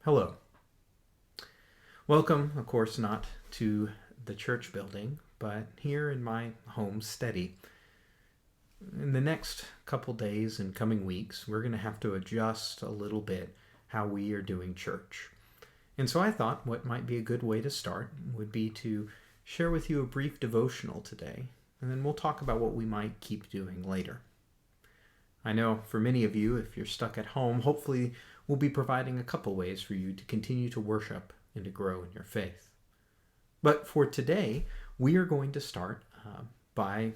Hello. Welcome, of course, not to the church building, but here in my home steady. In the next couple days and coming weeks, we're going to have to adjust a little bit how we are doing church. And so I thought what might be a good way to start would be to share with you a brief devotional today, and then we'll talk about what we might keep doing later. I know for many of you, if you're stuck at home, hopefully we'll be providing a couple ways for you to continue to worship and to grow in your faith. But for today, we are going to start by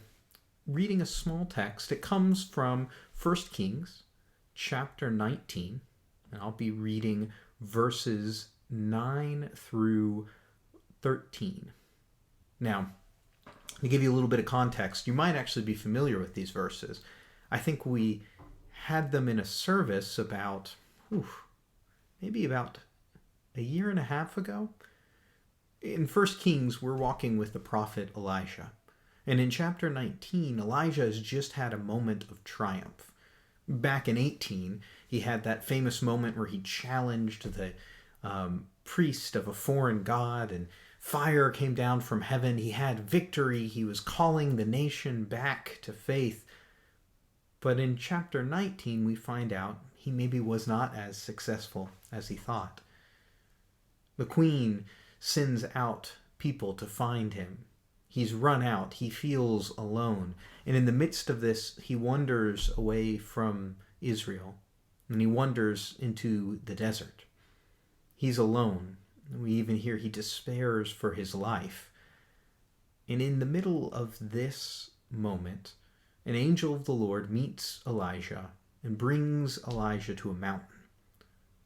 reading a small text. It comes from 1 Kings chapter 19, and I'll be reading verses 9 through 13. Now, to give you a little bit of context, you might actually be familiar with these verses. I think we had them in a service about a year and a half ago. In 1 Kings, we're walking with the prophet Elijah. And in chapter 19, Elijah has just had a moment of triumph. Back in 18, he had that famous moment where he challenged the priest of a foreign god, and fire came down from heaven. He had victory. He was calling the nation back to faith. But in chapter 19, we find out he maybe was not as successful as he thought. The queen sends out people to find him. He's run out. He feels alone. And in the midst of this, he wanders away from Israel. And he wanders into the desert. He's alone. We even hear he despairs for his life. And in the middle of this moment, an angel of the Lord meets Elijah and brings Elijah to a mountain.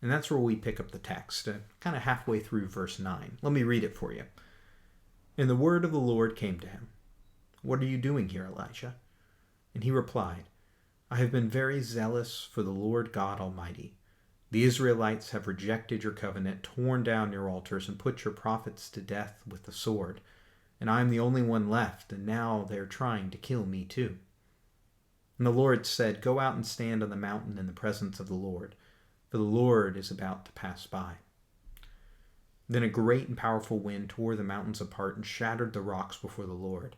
And that's where we pick up the text, kind of halfway through verse 9. Let me read it for you. And the word of the Lord came to him. What are you doing here, Elijah? And he replied, I have been very zealous for the Lord God Almighty. The Israelites have rejected your covenant, torn down your altars, and put your prophets to death with the sword. And I am the only one left, and now they are trying to kill me too. And the Lord said, Go out and stand on the mountain in the presence of the Lord, for the Lord is about to pass by. Then a great and powerful wind tore the mountains apart and shattered the rocks before the Lord.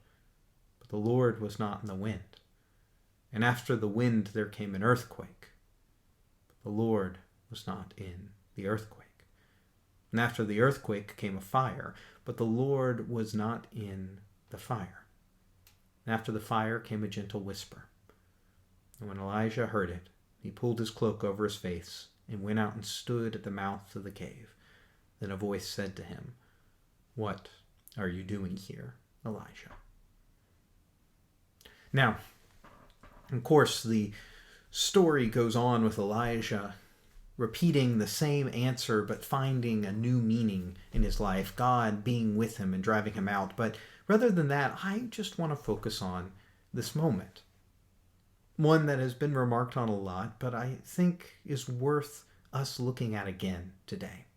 But the Lord was not in the wind. And after the wind there came an earthquake. But the Lord was not in the earthquake. And after the earthquake came a fire, but the Lord was not in the fire. And after the fire came a gentle whisper. And when Elijah heard it, he pulled his cloak over his face and went out and stood at the mouth of the cave. Then a voice said to him, What are you doing here, Elijah? Now, of course, the story goes on with Elijah repeating the same answer but finding a new meaning in his life, God being with him and driving him out. But rather than that, I just want to focus on this moment. One that has been remarked on a lot, but I think is worth us looking at again today.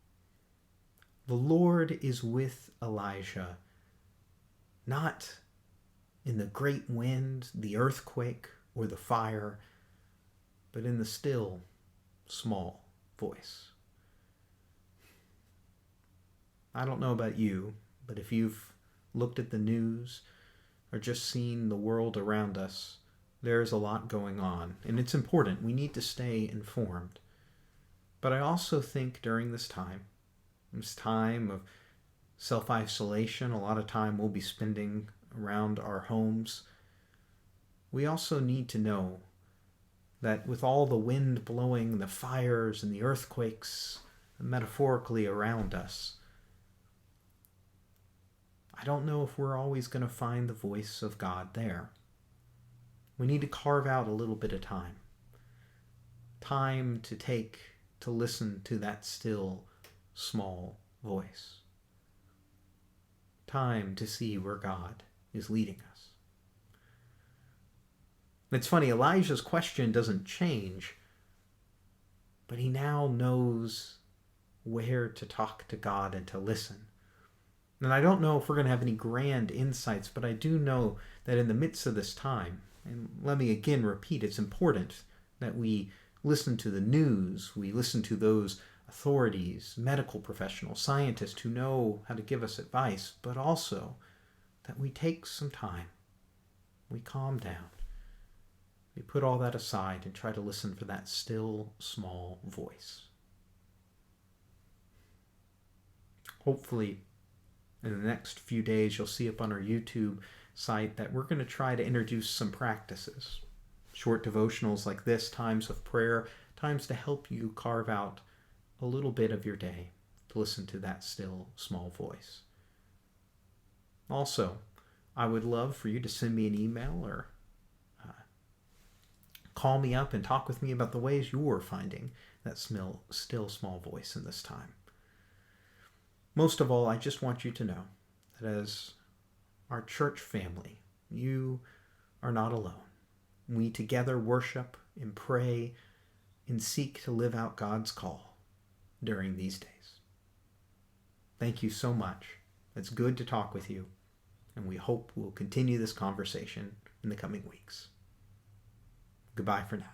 The Lord is with Elijah, not in the great wind, the earthquake, or the fire, but in the still, small voice. I don't know about you, but if you've looked at the news or just seen the world around us, there's a lot going on, and it's important. We need to stay informed. But I also think during this time of self-isolation, a lot of time we'll be spending around our homes, we also need to know that with all the wind blowing, the fires and the earthquakes metaphorically around us, I don't know if we're always going to find the voice of God there. We need to carve out a little bit of time to take to listen to that still, small voice. Time to see where God is leading us. It's funny, Elijah's question doesn't change, but he now knows where to talk to God and to listen. And I don't know if we're going to have any grand insights, but I do know that in the midst of this time, and let me again repeat, it's important that we listen to the news, we listen to those authorities, medical professionals, scientists who know how to give us advice, but also that we take some time, we calm down, we put all that aside and try to listen for that still, small voice. Hopefully, in the next few days, you'll see up on our YouTube site that we're going to try to introduce some practices. Short devotionals like this, times of prayer, times to help you carve out a little bit of your day to listen to that still, small voice. Also, I would love for you to send me an email or call me up and talk with me about the ways you're finding that still, small voice in this time. Most of all, I just want you to know that as our church family, you are not alone. We together worship and pray and seek to live out God's call during these days. Thank you so much. It's good to talk with you, and we hope we'll continue this conversation in the coming weeks. Goodbye for now.